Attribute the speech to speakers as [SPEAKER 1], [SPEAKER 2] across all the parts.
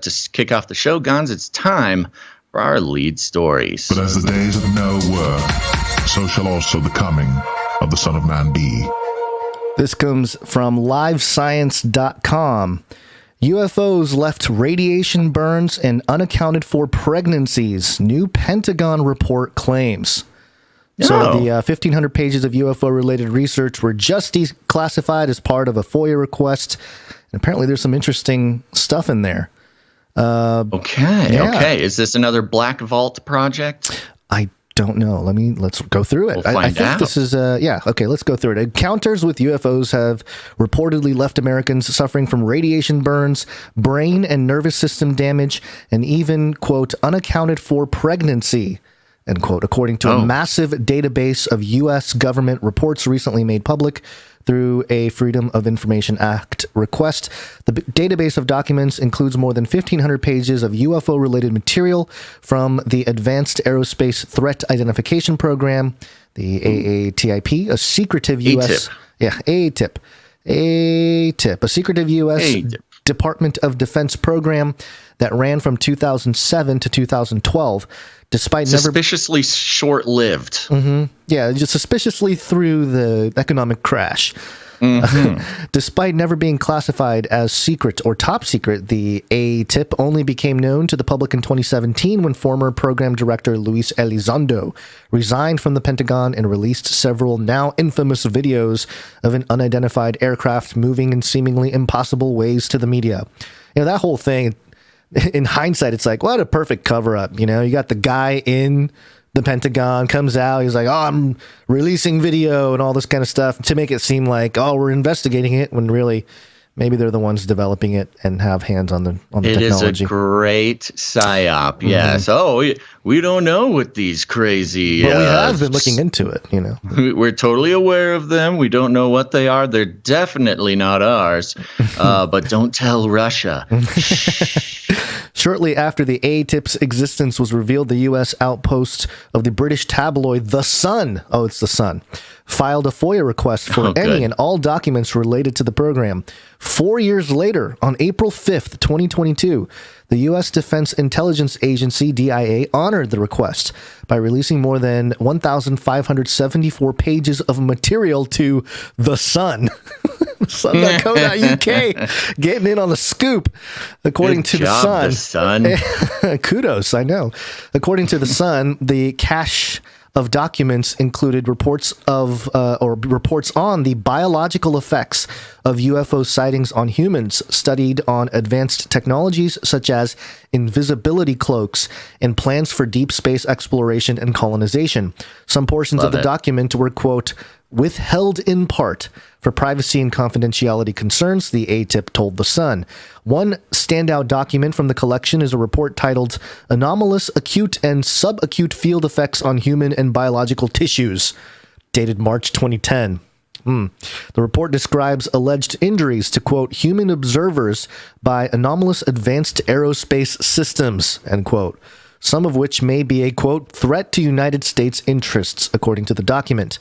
[SPEAKER 1] To kick off the show, Gonz, it's time for our lead stories.
[SPEAKER 2] But as the days of Noah were, so shall also the coming of the Son of Man be.
[SPEAKER 3] This comes from livescience.com. UFOs left radiation burns and unaccounted for pregnancies, new Pentagon report claims. So the 1,500 pages of UFO-related research were just declassified as part of a FOIA request. And apparently there's some interesting stuff in there.
[SPEAKER 1] Okay. Is this another Black Vault project?
[SPEAKER 3] I don't know. Let's go through it.
[SPEAKER 1] We'll find
[SPEAKER 3] I think
[SPEAKER 1] out.
[SPEAKER 3] This is, let's go through it. Encounters with UFOs have reportedly left Americans suffering from radiation burns, brain and nervous system damage, and even, quote, unaccounted for pregnancy, end quote, according to a massive database of U.S. government reports recently made public through a Freedom of Information Act request. The database of documents includes more than 1,500 pages of UFO-related material from the Advanced Aerospace Threat Identification Program, the AATIP, a secretive U.S. AATIP, a secretive U.S. Department of Defense program that ran from 2007 to 2012. Despite
[SPEAKER 1] suspiciously short-lived.
[SPEAKER 3] Mm-hmm. Yeah, just suspiciously through the economic crash. Mm-hmm. Despite never being classified as secret or top secret, the AATIP only became known to the public in 2017 when former program director Luis Elizondo resigned from the Pentagon and released several now infamous videos of an unidentified aircraft moving in seemingly impossible ways to the media. You know, that whole thing, in hindsight, it's like, what a perfect cover-up. You know, you got the guy in the Pentagon, comes out, he's like, I'm releasing video and all this kind of stuff to make it seem like, we're investigating it, when really maybe they're the ones developing it and have hands on the technology.
[SPEAKER 1] It is a great psyop, yes. Mm-hmm. We don't know what these crazy...
[SPEAKER 3] But we have been looking into it, you know.
[SPEAKER 1] We're totally aware of them. We don't know what they are. They're definitely not ours. But don't tell Russia.
[SPEAKER 3] Shortly after the AATIP's existence was revealed, the U.S. outpost of the British tabloid The Sun, it's The Sun, filed a FOIA request for any and all documents related to the program. 4 years later, on April 5th, 2022, the U.S. Defense Intelligence Agency, DIA, honored the request by releasing more than 1,574 pages of material to The Sun. Sun.co.uk, getting in on the scoop. According to The Sun. Kudos, I know. According to The Sun, the cache of documents included reports on the biological effects of UFO sightings on humans, studied on advanced technologies such as invisibility cloaks and plans for deep space exploration and colonization. Some portions of the document were, quote, withheld in part for privacy and confidentiality concerns, the AATIP told The Sun. One standout document from the collection is a report titled Anomalous Acute and Subacute Field Effects on Human and Biological Tissues, dated March 2010. The report describes alleged injuries to, quote, human observers by anomalous advanced aerospace systems, end quote, some of which may be a, quote, threat to United States interests, according to the document.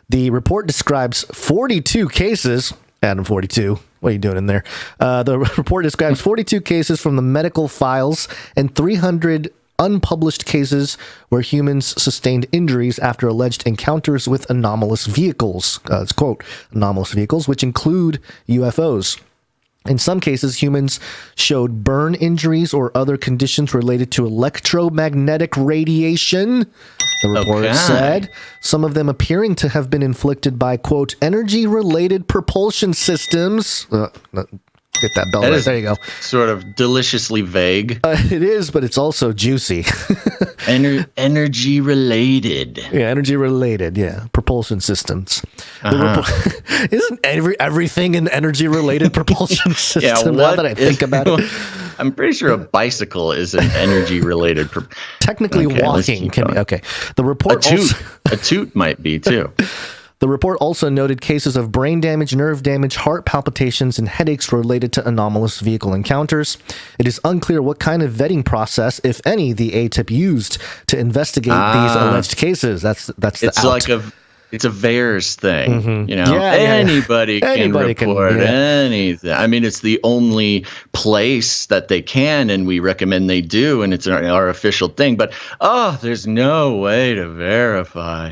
[SPEAKER 3] The report describes 42 cases. Adam 42, what are you doing in there? The report describes 42 cases from the medical files and 300 unpublished cases where humans sustained injuries after alleged encounters with anomalous vehicles. It's, quote, anomalous vehicles, which include UFOs. In some cases, humans showed burn injuries or other conditions related to electromagnetic radiation, the report said, some of them appearing to have been inflicted by, quote, energy-related propulsion systems. Get that bell right. There you go.
[SPEAKER 1] Sort of deliciously vague.
[SPEAKER 3] It is, but it's also juicy.
[SPEAKER 1] Energy related.
[SPEAKER 3] Yeah, energy related. Yeah, propulsion systems. Isn't everything an energy related propulsion system? Now that I think about it,
[SPEAKER 1] I'm pretty sure a bicycle is an energy related.
[SPEAKER 3] Technically, walking can be okay. The report
[SPEAKER 1] a toot might be too.
[SPEAKER 3] The report also noted cases of brain damage, nerve damage, heart palpitations, and headaches related to anomalous vehicle encounters. It is unclear what kind of vetting process, if any, the AATIP used to investigate these alleged cases. That's the
[SPEAKER 1] it's
[SPEAKER 3] out.
[SPEAKER 1] It's a VAERS thing,
[SPEAKER 3] Yeah,
[SPEAKER 1] anybody can report
[SPEAKER 3] yeah.
[SPEAKER 1] anything. I mean, it's the only place that they can, and we recommend they do, and it's our official thing. But, there's no way to verify.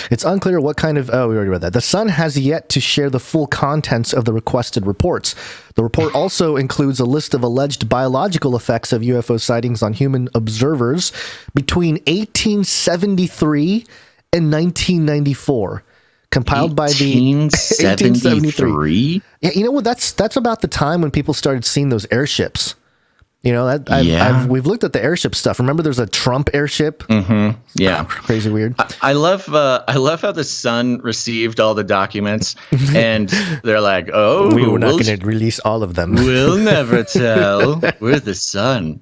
[SPEAKER 3] It's unclear what kind of... Oh, we already read that. The Sun has yet to share the full contents of the requested reports. The report also includes a list of alleged biological effects of UFO sightings on human observers between 1873 and 1994. Compiled by the...
[SPEAKER 1] 1873?
[SPEAKER 3] Yeah, you know what? That's about the time when people started seeing those airships. We've looked at the airship stuff. Remember, there's a Trump airship.
[SPEAKER 1] Yeah,
[SPEAKER 3] crazy weird.
[SPEAKER 1] I love how the Sun received all the documents, and they're like, "Oh,
[SPEAKER 3] we're not going to release all of them.
[SPEAKER 1] We'll never tell. We're the Sun."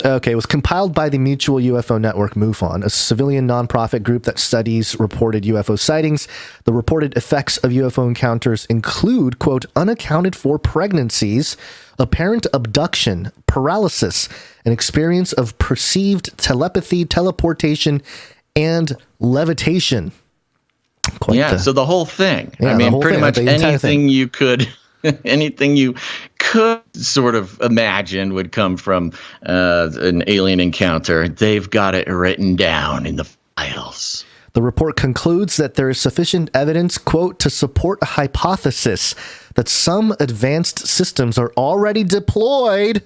[SPEAKER 3] Okay, it was compiled by the Mutual UFO Network, MUFON, a civilian nonprofit group that studies reported UFO sightings. The reported effects of UFO encounters include, quote, unaccounted for pregnancies, apparent abduction, paralysis, an experience of perceived telepathy, teleportation, and levitation.
[SPEAKER 1] So the whole thing.
[SPEAKER 3] Yeah,
[SPEAKER 1] I mean, pretty much
[SPEAKER 3] anything
[SPEAKER 1] you could... Anything you could sort of imagine would come from an alien encounter. They've got it written down in the files.
[SPEAKER 3] The report concludes that there is sufficient evidence, quote, to support a hypothesis that some advanced systems are already deployed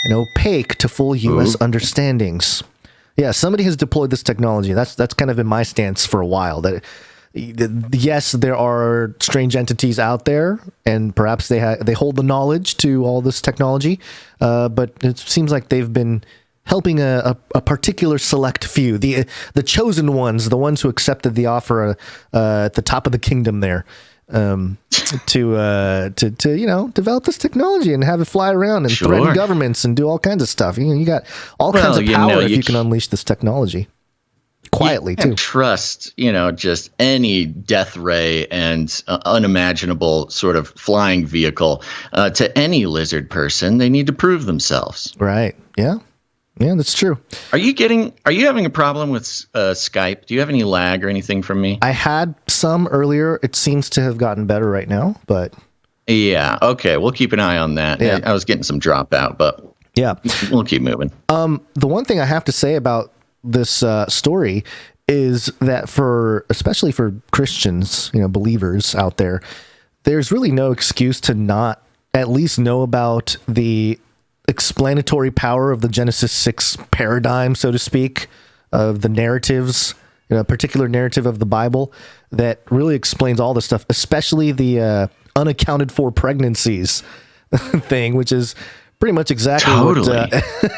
[SPEAKER 3] and opaque to full U.S. understandings. Yeah, somebody has deployed this technology. That's kind of been my stance for a while. That yes, there are strange entities out there, and perhaps they hold the knowledge to all this technology, but it seems like they've been helping a particular select few, the chosen ones, the ones who accepted the offer at the top of the kingdom there, to develop this technology and have it fly around and threaten governments and do all kinds of stuff. You got all kinds of power if you can unleash this technology. Quietly, too.
[SPEAKER 1] Trust, just any death ray and unimaginable sort of flying vehicle to any lizard person. They need to prove themselves.
[SPEAKER 3] Right. Yeah. Yeah, that's true.
[SPEAKER 1] Are you having a problem with Skype? Do you have any lag or anything from me?
[SPEAKER 3] I had some earlier. It seems to have gotten better right now, but...
[SPEAKER 1] Yeah. Okay. We'll keep an eye on that. Yeah. I was getting some dropout, but
[SPEAKER 3] yeah,
[SPEAKER 1] we'll keep moving.
[SPEAKER 3] The one thing I have to say about this story is that especially for Christians, believers out there, there's really no excuse to not at least know about the explanatory power of the Genesis 6 paradigm, so to speak, of the narratives, a particular narrative of the Bible that really explains all this stuff, especially the unaccounted for pregnancies thing, which is pretty much exactly what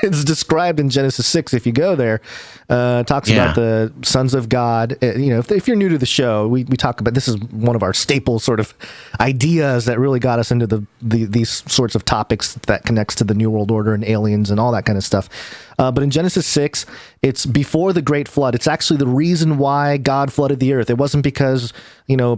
[SPEAKER 3] it's described in Genesis 6. If you go there, talks about the sons of God. If you're new to the show, we talk about, this is one of our staple sort of ideas that really got us into these sorts of topics that connects to the New World Order and aliens and all that kind of stuff. But in Genesis 6, it's before the Great Flood. It's actually the reason why God flooded the earth. It wasn't because,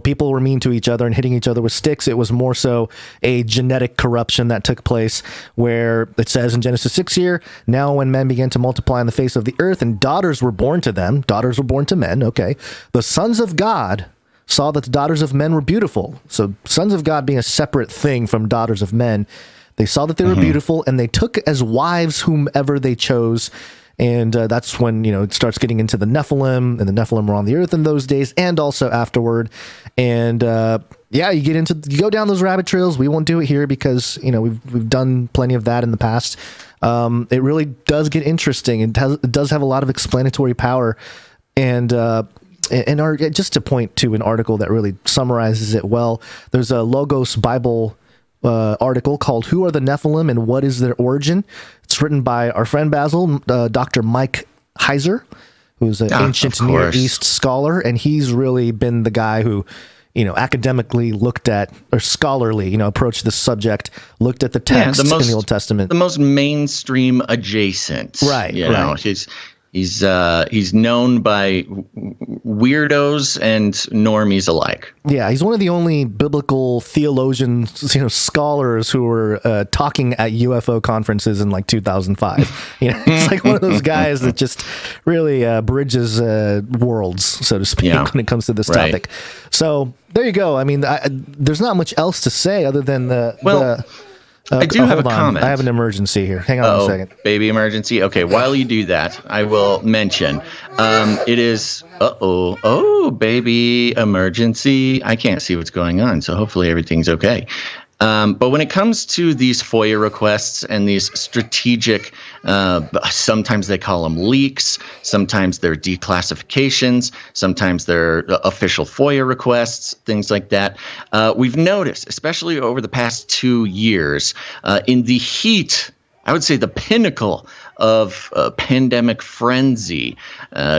[SPEAKER 3] people were mean to each other and hitting each other with sticks. It was more so a genetic corruption that took place, where it says in Genesis 6 here, now when men began to multiply on the face of the earth and daughters were born to them, daughters were born to men, okay, the sons of God saw that the daughters of men were beautiful. So sons of God being a separate thing from daughters of men. They saw that they were beautiful, and they took as wives whomever they chose. And that's when, it starts getting into the Nephilim, and the Nephilim were on the earth in those days and also afterward. And you go down those rabbit trails. We won't do it here because, we've done plenty of that in the past. It really does get interesting. It does have a lot of explanatory power. And just to point to an article that really summarizes it well, there's a Logos Bible article called "Who Are the Nephilim and What Is Their Origin?" It's written by our friend Basil, Dr. Mike Heiser, who's an ancient Near East scholar, and he's really been the guy who, academically looked at, or scholarly, approached this subject, looked at the text in the Old Testament.
[SPEAKER 1] The most mainstream adjacent.
[SPEAKER 3] Right.
[SPEAKER 1] He's known by weirdos and normies alike.
[SPEAKER 3] Yeah, he's one of the only biblical theologians, scholars who were talking at UFO conferences in like 2005. It's like one of those guys that just really bridges worlds, so to speak, when it comes to this topic. So there you go. I mean, there's not much else to say other than
[SPEAKER 1] I do have a comment.
[SPEAKER 3] I have an emergency here. Hang on a second.
[SPEAKER 1] Baby emergency? Okay, while you do that, I will mention it is, baby emergency. I can't see what's going on, so hopefully everything's okay. But when it comes to these FOIA requests and these strategic, sometimes they call them leaks, sometimes they're declassifications, sometimes they're official FOIA requests, things like that. We've noticed, especially over the past 2 years, in the heat, I would say the pinnacle of pandemic frenzy,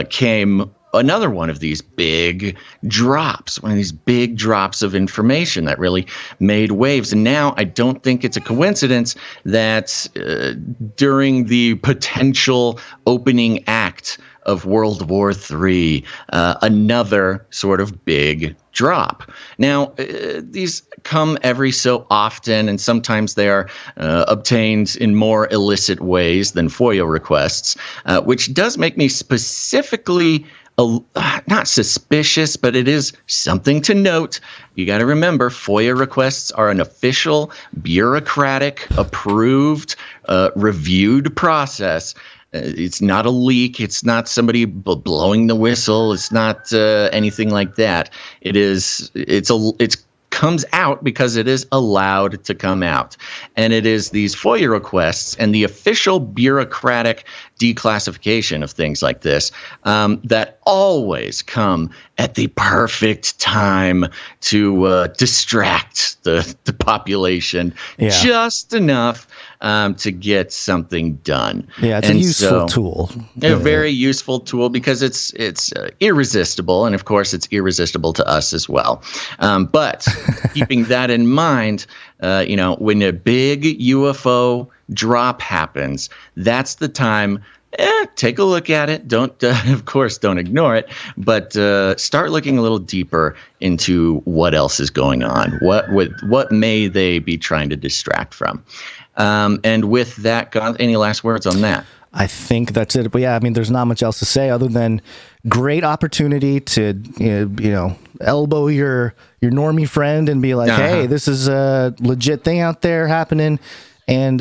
[SPEAKER 1] came another one of these big drops of information that really made waves. And now I don't think it's a coincidence that during the potential opening act of World War III, another sort of big drop. Now, these come every so often, and sometimes they are obtained in more illicit ways than FOIA requests, which does make me specifically not suspicious, but it is something to note. You got to remember, FOIA requests are an official, bureaucratic, approved, reviewed process. It's not a leak. It's not somebody blowing the whistle. It's not anything like that. It's comes out because it is allowed to come out. And it is these FOIA requests and the official bureaucratic declassification of things like this that always come at the perfect time to distract the population just enough to get something done.
[SPEAKER 3] Yeah, it's a useful tool.
[SPEAKER 1] A very useful tool because it's irresistible, and of course it's irresistible to us as well. But keeping that in mind, when a big UFO drop happens, that's the time. Take a look at it. Don't ignore it, but start looking a little deeper into what else is going on. What may they be trying to distract from? And with that, Gonz, any last words on that?
[SPEAKER 3] I think that's it. But yeah, I mean, there's not much else to say other than great opportunity to elbow your normie friend and be like, hey, this is a legit thing out there happening. And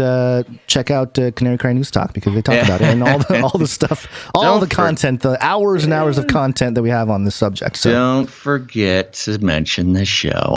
[SPEAKER 3] check out Canary Cry NewsTalk because they talk about it and all the stuff, the content, the hours and hours of content that we have on this subject. So
[SPEAKER 1] don't forget to mention the show